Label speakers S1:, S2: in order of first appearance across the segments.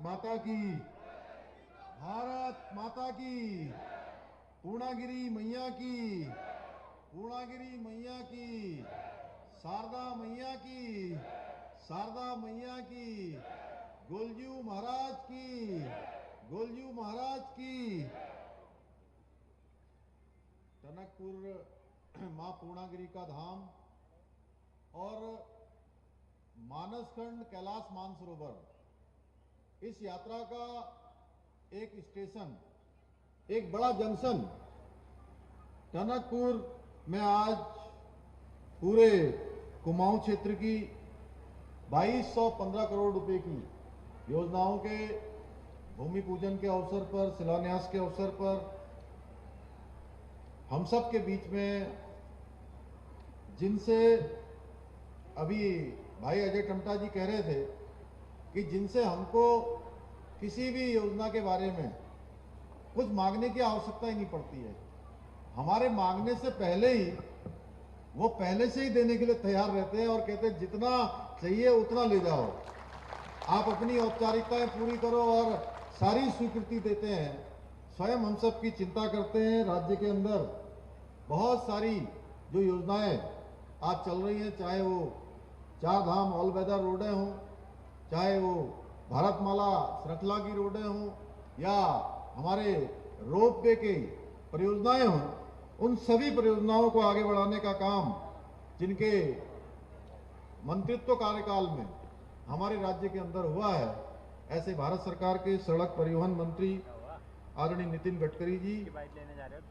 S1: माता की, भारत माता की, पूर्णागिरी मैया की, पूर्णागिरी मैया की, शारदा मैया की, शारदा मैया की, गोलजू महाराज की, गोलजू महाराज की। टनकपुर मां पूर्णागिरी का धाम और मानसखंड कैलाश मानसरोवर, इस यात्रा का एक स्टेशन, एक बड़ा जंक्शन टनकपुर में आज पूरे कुमाऊं क्षेत्र की 2215 करोड़ रुपए की योजनाओं के भूमि पूजन के अवसर पर, शिलान्यास के अवसर पर हम सब के बीच में, जिनसे अभी भाई अजय टमटा जी कह रहे थे कि जिनसे हमको किसी भी योजना के बारे में कुछ मांगने की आवश्यकता ही नहीं पड़ती है। हमारे मांगने से पहले ही वो पहले से ही देने के लिए तैयार रहते हैं और कहते हैं जितना चाहिए उतना ले जाओ, आप अपनी औपचारिकताएं पूरी करो, और सारी स्वीकृति देते हैं। स्वयं हम सब की चिंता करते हैं। राज्य के अंदर बहुत सारी जो योजनाएं आज चल रही हैं, चाहे वो 4 धाम ऑल वेदर रोडें हों, चाहे वो भारतमाला श्रृंखला की रोडें हों, या हमारे रोप वे की परियोजनाएं हों, उन सभी परियोजनाओं को आगे बढ़ाने का काम जिनके मंत्रित्व कार्यकाल में हमारे राज्य के अंदर हुआ है, ऐसे भारत सरकार के सड़क परिवहन मंत्री आदरणीय नितिन गडकरी जी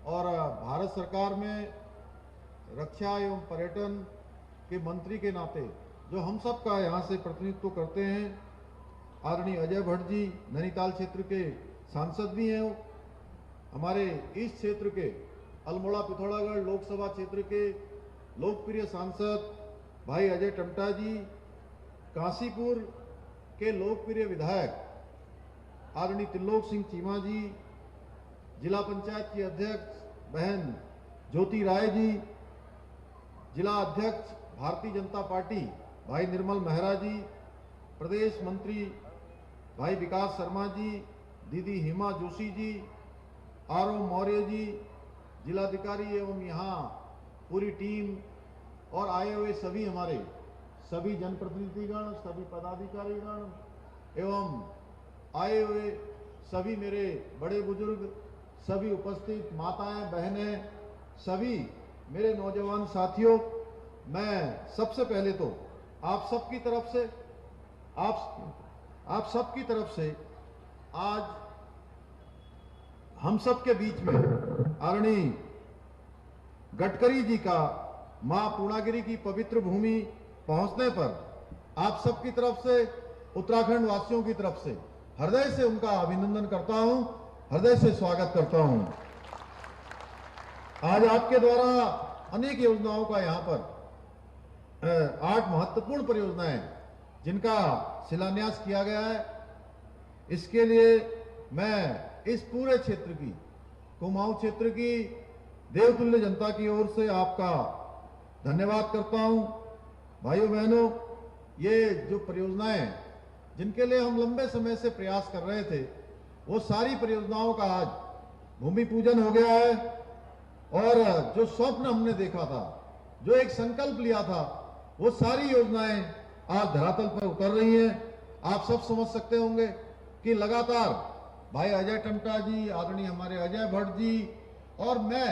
S1: और भारत सरकार में रक्षा एवं पर्यटन के मंत्री के नाते जो हम सब का यहाँ से प्रतिनिधित्व करते हैं, आदरणीय अजय भट्ट जी नैनीताल क्षेत्र के सांसद भी हैं, हमारे इस क्षेत्र के अल्मोड़ा पिथौरागढ़ लोकसभा क्षेत्र के लोकप्रिय सांसद भाई अजय टमटा जी, काशीपुर के लोकप्रिय विधायक आदरणीय त्रिलोक सिंह चीमा जी, जिला पंचायत की अध्यक्ष बहन ज्योति राय जी, जिला अध्यक्ष भारतीय जनता पार्टी भाई निर्मल मेहरा जी, प्रदेश मंत्री भाई विकास शर्मा जी, दीदी हिमा जोशी जी, आर.ओ. मौर्य जी, जिलाधिकारी एवं यहाँ पूरी टीम और आए हुए सभी हमारे सभी जनप्रतिनिधिगण, सभी पदाधिकारीगण एवं आए हुए सभी मेरे बड़े बुजुर्ग, सभी उपस्थित माताएं बहनें, सभी मेरे नौजवान साथियों, मैं सबसे पहले तो आप सबकी तरफ से आप सबकी तरफ से आज हम सब के बीच में आदरणीय गडकरी जी का मां पूर्णागिरी की पवित्र भूमि पहुंचने पर आप सबकी तरफ से, उत्तराखंड वासियों की तरफ से हृदय से उनका अभिनंदन करता हूं, हृदय से स्वागत करता हूं। आज आपके द्वारा अनेक योजनाओं का यहाँ पर 8 महत्वपूर्ण परियोजनाएं जिनका शिलान्यास किया गया है, इसके लिए मैं इस पूरे क्षेत्र की, कुमाऊं क्षेत्र की देवतुल्य जनता की ओर से आपका धन्यवाद करता हूं। भाइयों बहनों, ये जो परियोजनाएं जिनके लिए हम लंबे समय से प्रयास कर रहे थे, वो सारी परियोजनाओं का आज भूमि पूजन हो गया है, और जो स्वप्न हमने देखा था, जो एक संकल्प लिया था, वो सारी योजनाएं आज धरातल पर उतर रही हैं। आप सब समझ सकते होंगे कि लगातार भाई अजय टमटा जी, आदरणीय हमारे अजय भट्ट जी और मैं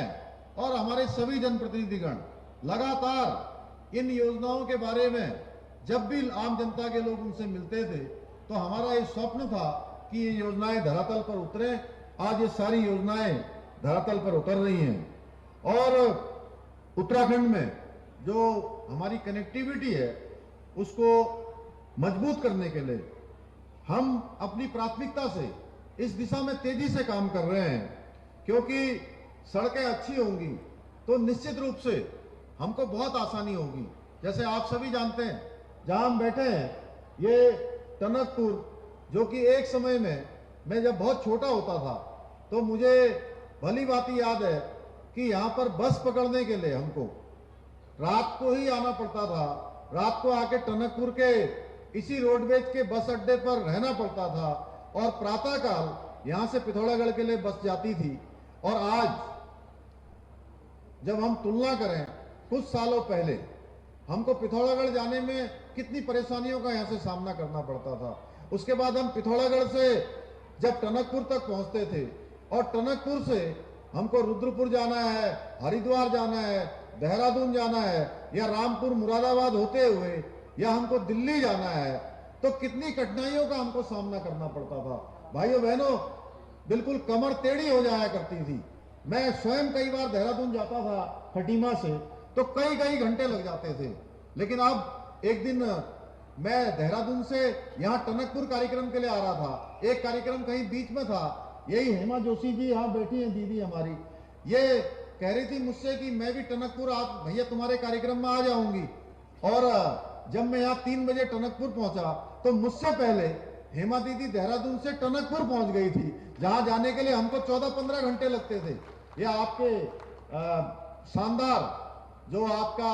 S1: और हमारे सभी जनप्रतिनिधिगण लगातार इन योजनाओं के बारे में जब भी आम जनता के लोग उनसे मिलते थे, तो हमारा ये स्वप्न था कि ये योजनाएं धरातल पर उतरें। आज ये सारी योजनाएं धरातल पर उतर रही हैं, और उत्तराखंड में जो हमारी कनेक्टिविटी है उसको मजबूत करने के लिए हम अपनी प्राथमिकता से इस दिशा में तेजी से काम कर रहे हैं, क्योंकि सड़कें अच्छी होंगी तो निश्चित रूप से हमको बहुत आसानी होगी। जैसे आप सभी जानते हैं, जहां हम बैठे हैं, ये टनकपुर, जो कि एक समय में मैं जब बहुत छोटा होता था तो मुझे भली बात याद है कि यहाँ पर बस पकड़ने के लिए हमको रात को ही आना पड़ता था। रात को आके टनकपुर के इसी रोडवेज के बस अड्डे पर रहना पड़ता था, और प्रातःकाल यहां से पिथौरागढ़ के लिए बस जाती थी। और आज जब हम तुलना करें कुछ सालों पहले, हमको पिथौरागढ़ जाने में कितनी परेशानियों का यहां से सामना करना पड़ता था। उसके बाद हम पिथौरागढ़ से जब टनकपुर तक पहुंचते थे और टनकपुर से हमको रुद्रपुर जाना है, हरिद्वार जाना है, देहरादून जाना है, या रामपुर मुरादाबाद होते हुए या हमको दिल्ली जाना है, तो कितनी कठिनाइयों का हमको सामना करना पड़ता था। भाइयों बहनों, बिल्कुल कमर टेढ़ी हो जाया करती थी। मैं स्वयं कई बार देहरादून जाता था खटीमा से, तो कई घंटे लग जाते थे। लेकिन अब एक दिन मैं देहरादून से यहाँ टनकपुर कार्यक्रम के लिए आ रहा था। एक कार्यक्रम कहीं बीच में था, यही हेमा जोशी जी यहाँ बैठी हैं, दीदी हमारी, ये कह रही थी मुझसे कि मैं भी टनकपुर आप भैया तुम्हारे कार्यक्रम में आ जाऊंगी। और जब मैं यहाँ 3 बजे टनकपुर पहुंचा तो मुझसे पहले हेमा दीदी देहरादून से टनकपुर पहुंच गई थी, जहां जाने के लिए हमको 14-15 घंटे लगते थे। यह आपके शानदार जो आपका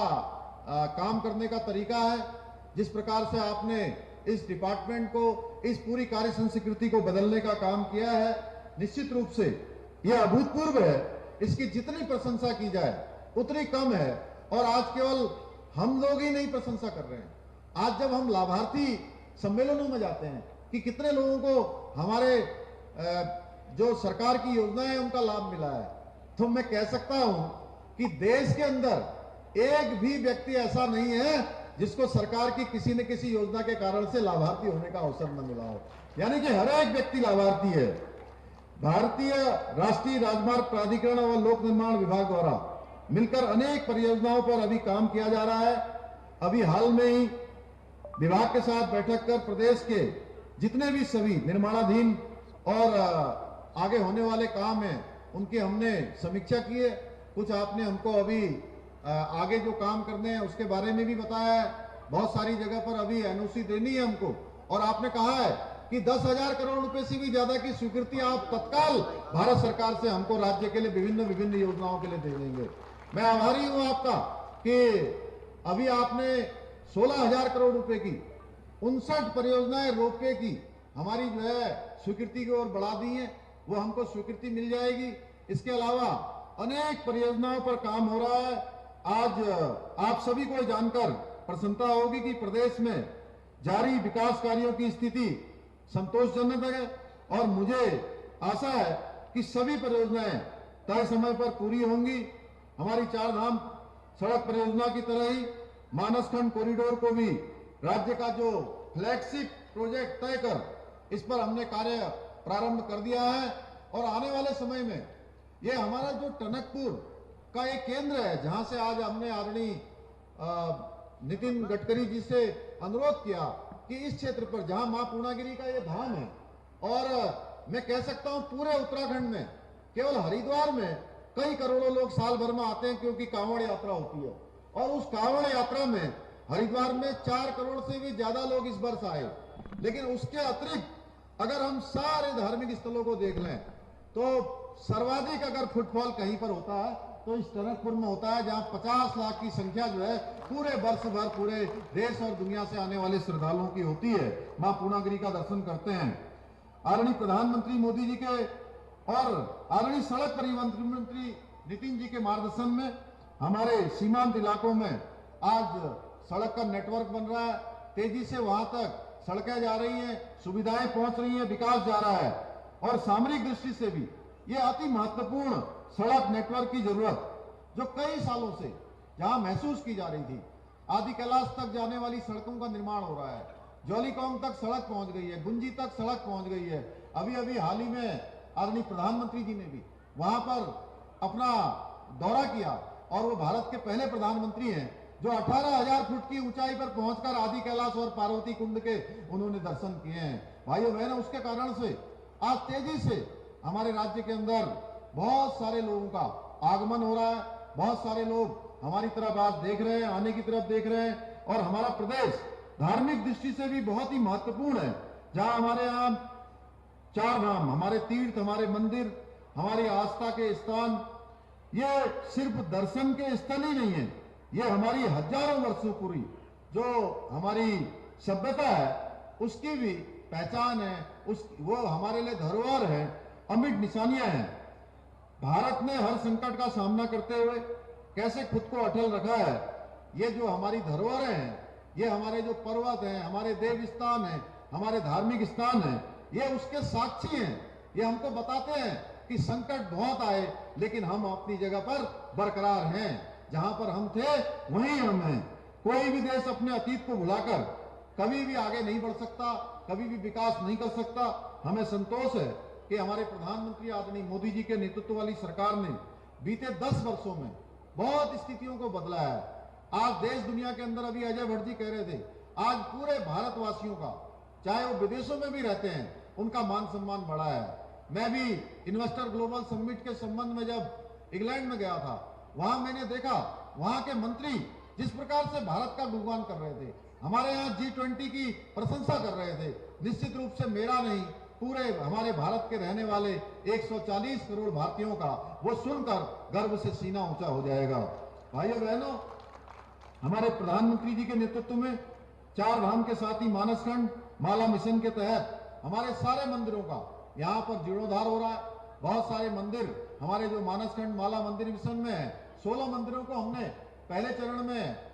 S1: काम करने का तरीका है, जिस प्रकार से आपने इस डिपार्टमेंट को, इस पूरी कार्य संस्कृति को बदलने का काम किया है, निश्चित रूप से यह अभूतपूर्व है। इसकी जितनी प्रशंसा की जाए उतनी कम है। और आज केवल हम लोग ही नहीं प्रशंसा कर रहे हैं। आज जब हम लाभार्थी सम्मेलनों में जाते हैं कि कितने लोगों को हमारे जो सरकार की योजनाएं हैं उनका लाभ मिला है, तो मैं कह सकता हूं कि देश के अंदर एक भी व्यक्ति ऐसा नहीं है जिसको सरकार की किसी न किसी योजना के कारण से लाभार्थी होने का अवसर न मिला हो। यानी कि हर एक व्यक्ति लाभार्थी है। भारतीय राष्ट्रीय राजमार्ग प्राधिकरण और लोक निर्माण विभाग द्वारा मिलकर अनेक परियोजनाओं पर अभी काम किया जा रहा है। अभी हाल में ही विभाग के साथ बैठक कर प्रदेश के जितने भी सभी निर्माणाधीन और आगे होने वाले काम हैं उनकी हमने समीक्षा की है। कुछ आपने हमको अभी आगे जो काम करने हैं उसके बारे में भी बताया है। बहुत सारी जगह पर अभी एनओसी देनी है हमको, और आपने कहा है कि 10,000 करोड़ रुपए से भी ज्यादा की स्वीकृति आप तत्काल भारत सरकार से हमको राज्य के लिए विभिन्न योजनाओं के लिए दे देंगे। मैं आभारी हूं आपका कि अभी आपने 16,000 करोड़ रुपए की 59 परियोजनाएं रोपवे की हमारी जो है स्वीकृति की ओर बढ़ा दी है, वो हमको स्वीकृति मिल जाएगी। इसके अलावा अनेक परियोजनाओं पर काम हो रहा है। आज आप सभी को जानकर प्रसन्नता होगी कि प्रदेश में जारी विकास कार्यों की स्थिति संतोषजनक है, और मुझे आशा है कि सभी परियोजनाएं तय समय पर पूरी होंगी। हमारी 4 धाम सड़क परियोजना की तरह ही मानसखंड कॉरिडोर को भी राज्य का जो फ्लैगशिप प्रोजेक्ट तय कर इस पर हमने कार्य प्रारंभ कर दिया है। और आने वाले समय में ये हमारा जो टनकपुर का एक केंद्र है, जहां से आज हमने आदरणीय नितिन गडकरी जी से अनुरोध किया कि इस क्षेत्र पर जहां मां पूर्णागिरी का ये धाम है, और मैं कह सकता हूं पूरे उत्तराखंड में केवल हरिद्वार में कई करोड़ों लोग साल भर में आते हैं, क्योंकि कांवड़ यात्रा होती है। और उस कांवड़ यात्रा में हरिद्वार में 4 करोड़ से भी ज्यादा लोग इस वर्ष आए। लेकिन उसके अतिरिक्त अगर हम सारे धार्मिक स्थलों को देख लें तो सर्वाधिक अगर फुटफॉल कहीं पर होता है तो इस टनकपुर में होता है, जहां 50 लाख की संख्या जो है पूरे वर्ष भर पूरे देश और दुनिया से आने वाले श्रद्धालुओं की होती है, मां पूर्णागिरी का दर्शन करते हैं। आदरणीय प्रधानमंत्री मोदी जी के और आदरणीय सड़क परिवहन मंत्री नितिन जी के मार्गदर्शन में हमारे सीमांत इलाकों में आज सड़क का नेटवर्क बन रहा है। तेजी से वहां तक सड़कें जा रही हैं, सुविधाएं पहुंच रही हैं, विकास जा रहा है। और सामरिक दृष्टि से भी ये अति महत्वपूर्ण सड़क नेटवर्क की जरूरत जो कई सालों से जहां महसूस की जा रही थी, आदि कैलाश तक जाने वाली सड़कों का निर्माण हो रहा है। जौलीकौंग तक सड़क पहुंच गई है, गुंजी तक सड़क पहुंच गई है। अभी हाल ही में आदरणीय प्रधानमंत्री जी ने भी वहां पर अपना दौरा किया, और वो भारत के पहले प्रधानमंत्री हैं जो 18,000 फुट की ऊंचाई पर पहुंचकर आदि कैलाश और पार्वती कुंड के उन्होंने दर्शन किए हैं। भाइयों बहनों, उसके कारण से आज तेजी से हमारे राज्य के अंदर बहुत सारे लोगों का आगमन हो रहा है। बहुत सारे लोग हमारी तरफ आज देख रहे हैं, आने की तरफ देख रहे हैं। और हमारा प्रदेश धार्मिक दृष्टि से भी बहुत ही महत्वपूर्ण है, जहां हमारे यहाँ 4 धाम, हमारे तीर्थ, हमारे मंदिर, हमारी आस्था के स्थान, ये सिर्फ दर्शन के स्थल ही नहीं है, ये हमारी हजारों वर्षों पूरी जो हमारी सभ्यता है उसकी भी पहचान है, वो हमारे लिए धरोहर है, अमिट निशानियां हैं। भारत ने हर संकट का सामना करते हुए कैसे खुद को अटल रखा है, ये जो हमारी धरोहर हैं, ये हमारे जो पर्वत हैं, हमारे देव स्थान हैं, हमारे धार्मिक स्थान हैं, ये उसके साक्षी हैं। ये हमको बताते हैं कि संकट बहुत आए लेकिन हम अपनी जगह पर बरकरार हैं। जहां पर हम थे वहीं हम हैं। कोई भी देश अपने अतीत को भुलाकर कभी भी आगे नहीं बढ़ सकता, कभी भी विकास नहीं कर सकता। हमें संतोष है कि हमारे प्रधानमंत्री आदरणीय मोदी जी के नेतृत्व वाली सरकार ने बीते 10 वर्षों में बहुत स्थितियों को बदला है। आज देश दुनिया के अंदर, अभी अजय भट्ट जी कह रहे थे, आज पूरे भारतवासियों का, चाहे वो विदेशों में भी रहते हैं, उनका मान सम्मान बढ़ा है। मैं भी इन्वेस्टर ग्लोबल समिट के संबंध में जब इंग्लैंड में गया था, वहां मैंने देखा वहां के मंत्री जिस प्रकार से भारत का गुणगान कर रहे थे, हमारे यहाँ G20 की प्रशंसा कर रहे थे। निश्चित रूप से मेरा नहीं, पूरे हमारे भारत के रहने वाले 140 करोड़ भारतीयों का वो सुनकर गर्व से सीना ऊंचा हो जाएगा। भाइयों बहनों, हमारे प्रधानमंत्री जी के नेतृत्व में 4 धाम के साथ ही मानसखंड माला मिशन के तहत हमारे सारे मंदिरों का यहाँ पर जीर्णोद्धार हो रहा है। बहुत सारे मंदिर हमारे जो मानसखंड माला मंदिर मिशन में है, 16 मंदिरों को हमने पहले चरण में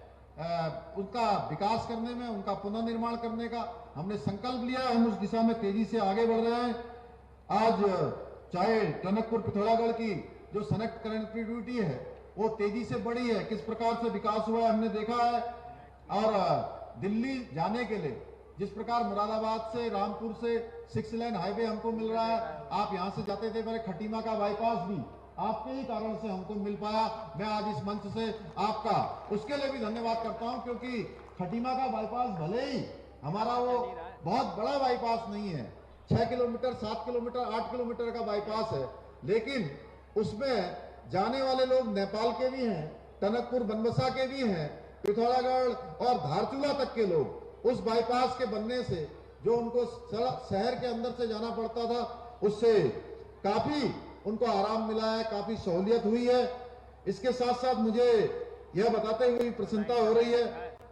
S1: उनका विकास करने में, उनका पुनर्निर्माण करने का हमने संकल्प लिया। हम उस दिशा में तेजी से आगे बढ़ रहे हैं। आज चाहे टनकपुर पिथौरागढ़ की जो सड़क कनेक्टिविटी है वो तेजी से बढ़ी है, किस प्रकार से विकास हुआ है हमने देखा है। और दिल्ली जाने के लिए जिस प्रकार मुरादाबाद से, रामपुर से 6 लेन हाईवे हमको मिल रहा है, आप यहां से जाते थे, मेरे खटीमा का बाईपास भी आपके ही कारण से हमको मिल पाया। मैं आज इस मंच से आपका उसके लिए भी धन्यवाद करता हूं, क्योंकि खटीमा का बाईपास भले ही हमारा वो बहुत बड़ा बाईपास नहीं है, 6 किलोमीटर, 7 किलोमीटर, 8 किलोमीटर का बाईपास है, लेकिन उसमें जाने वाले लोग नेपाल के भी हैं, टनकपुर बनबसा के भी हैं, पिथौरागढ़ और धारचूला तक के लोग उस बाईपास के बनने से जो उनको शहर के अंदर से जाना पड़ता था, उससे काफी उनको आराम मिला है, काफी सहूलियत हुई है। इसके साथ साथ मुझे यह बताते हुए प्रसन्नता हो रही है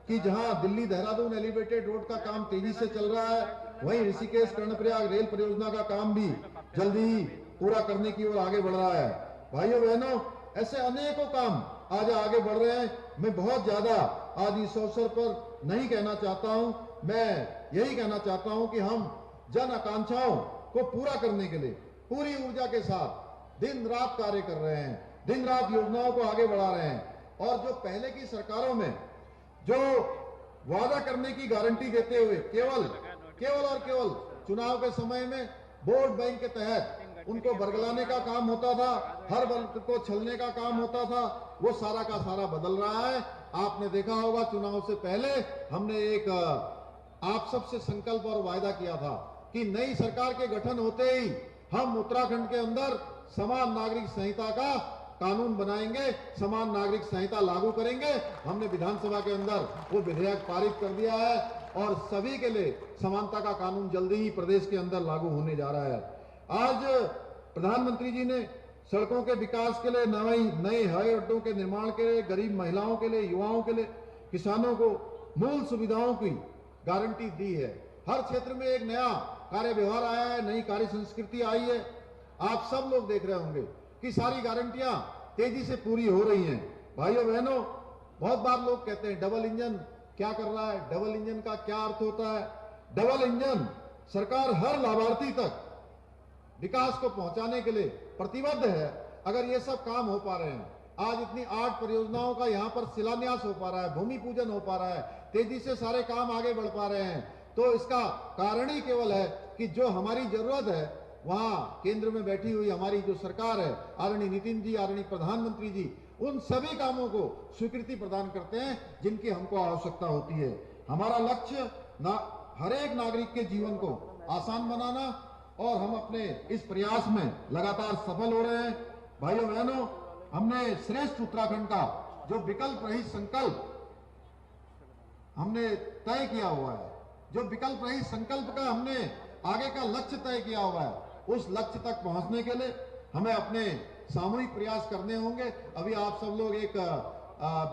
S1: कि जहां दिल्ली देहरादून एलिवेटेड रोड का काम तेजी से चल रहा है, वहीं ऋषिकेश कर्णप्रयाग रेल परियोजना का काम भी जल्दी ही पूरा करने की ओर आगे बढ़ रहा है। भाइयों बहनों, ऐसे अनेकों काम आज आगे बढ़ रहे हैं। मैं बहुत ज्यादा आज इस अवसर पर नहीं कहना चाहता हूं, मैं यही कहना चाहता हूं कि हम जन आकांक्षाओं को पूरा करने के लिए पूरी ऊर्जा के साथ दिन रात कार्य कर रहे हैं, दिन रात योजनाओं को आगे बढ़ा रहे हैं। और जो पहले की सरकारों में जो वादा करने की गारंटी देते हुए केवल चुनाव के समय में वोट बैंक के तहत उनको बरगलाने का काम होता था, हर वर्ग को छलने का काम होता था, वो सारा का सारा बदल रहा है। आपने देखा होगा चुनाव से पहले हमने एक आप सबसे संकल्प और वायदा किया था कि नई सरकार के गठन होते ही हम उत्तराखंड के अंदर समान नागरिक संहिता का कानून बनाएंगे, समान नागरिक संहिता लागू करेंगे। हमने विधानसभा के अंदर वो विधेयक पारित कर दिया है और सभी के लिए समानता का कानून जल्दी ही प्रदेश के अंदर लागू होने जा रहा है। आज प्रधानमंत्री जी ने सड़कों के विकास के लिए, नए हवाई अड्डों के निर्माण के लिए, गरीब महिलाओं के लिए, युवाओं के लिए, किसानों को मूल सुविधाओं की गारंटी दी है। हर क्षेत्र में एक नया कार्य व्यवहार आया है, नई कार्य संस्कृति आई है। आप सब लोग देख रहे होंगे कि सारी गारंटियां तेजी से पूरी हो रही हैं। भाइयों बहनों, बहुत बार लोग कहते हैं डबल इंजन क्या कर रहा है, डबल इंजन का क्या अर्थ होता है। डबल इंजन सरकार हर लाभार्थी तक विकास को पहुंचाने के लिए प्रतिबद्ध है। अगर ये सब काम हो पा रहे हैं, आज इतनी 8 परियोजनाओं का यहाँ पर शिलान्यास हो पा रहा है, भूमि पूजन हो पा रहा है, तेजी से सारे काम आगे बढ़ पा रहे हैं, तो इसका कारण ही केवल है कि जो हमारी जरूरत है वहां केंद्र में बैठी हुई हमारी जो सरकार है, आदरणीय नितिन जी, आदरणीय प्रधानमंत्री जी, उन सभी कामों को स्वीकृति प्रदान करते हैं जिनकी हमको आवश्यकता होती है। हमारा लक्ष्य हर एक नागरिक के जीवन को आसान बनाना, और हम अपने इस प्रयास में लगातार सफल हो रहे हैं। भाइयों बहनों, हमने श्रेष्ठ उत्तराखंड का जो विकल्प रहित संकल्प हमने तय किया हुआ है, जो विकल्प रहित संकल्प का हमने आगे का लक्ष्य तय किया हुआ है, उस लक्ष्य तक पहुंचने के लिए हमें अपने सामूहिक प्रयास करने होंगे। अभी आप सब लोग एक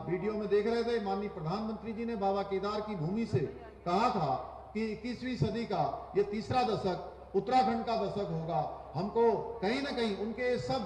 S1: वीडियो में देख रहे थे, माननीय प्रधानमंत्री जी ने बाबा केदार की भूमि से कहा था कि 21वीं सदी का ये तीसरा दशक उत्तराखंड का दशक होगा। हमको कहीं ना कहीं उनके सब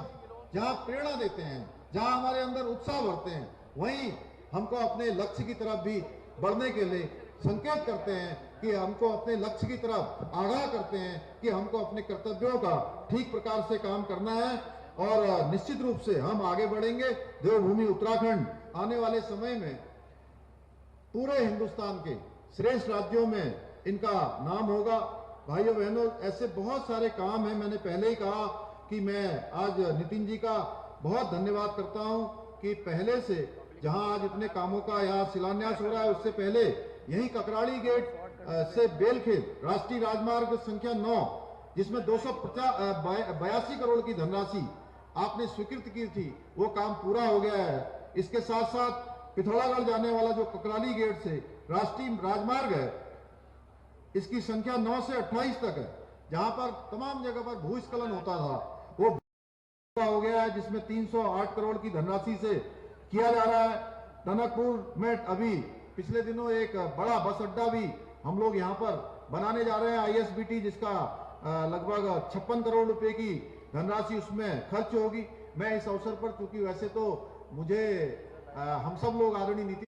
S1: जहां प्रेरणा देते हैं, जहां हमारे अंदर उत्साह भरते हैं, वहीं हमको अपने लक्ष्य की तरफ भी बढ़ने के लिए संकेत करते हैं कि हमको अपने लक्ष्य की तरफ आगाह करते हैं कि हमको अपने कर्तव्यों का ठीक प्रकार से काम करना है और निश्चित रूप से हम आगे बढ़ेंगे। देवभूमि उत्तराखंड आने वाले समय में पूरे हिंदुस्तान के श्रेष्ठ राज्यों में इनका नाम होगा। भाइयों बहनों, ऐसे बहुत सारे काम हैं। मैंने पहले ही कहा कि मैं आज नितिन जी का बहुत धन्यवाद करता हूं कि पहले से जहां आज इतने कामों का यहाँ शिलान्यास हो रहा है, उससे पहले यही ककराड़ी गेट से बेलखेत राष्ट्रीय राजमार्ग संख्या 9, जिसमें 282 करोड़ की धनराशि आपने स्वीकृत की थी, वो काम पूरा हो गया है। इसके साथ साथ पिथौरागढ़ जाने वाला जो ककराली गेट से राष्ट्रीय राजमार्ग है, इसकी संख्या 9 से 28 तक है, जहां पर तमाम जगह पर भूस्खलन होता था, वो पूरा हो गया है, जिसमें 308 करोड़ की धनराशि से किया जा रहा है। टनकपुर में अभी पिछले दिनों एक बड़ा बस अड्डा भी हम लोग यहाँ पर बनाने जा रहे हैं, ISBT, जिसका लगभग 56 करोड़ रुपए की धनराशि उसमें खर्च होगी। मैं इस अवसर पर, क्योंकि वैसे तो मुझे हम सब लोग आदरणीय नीति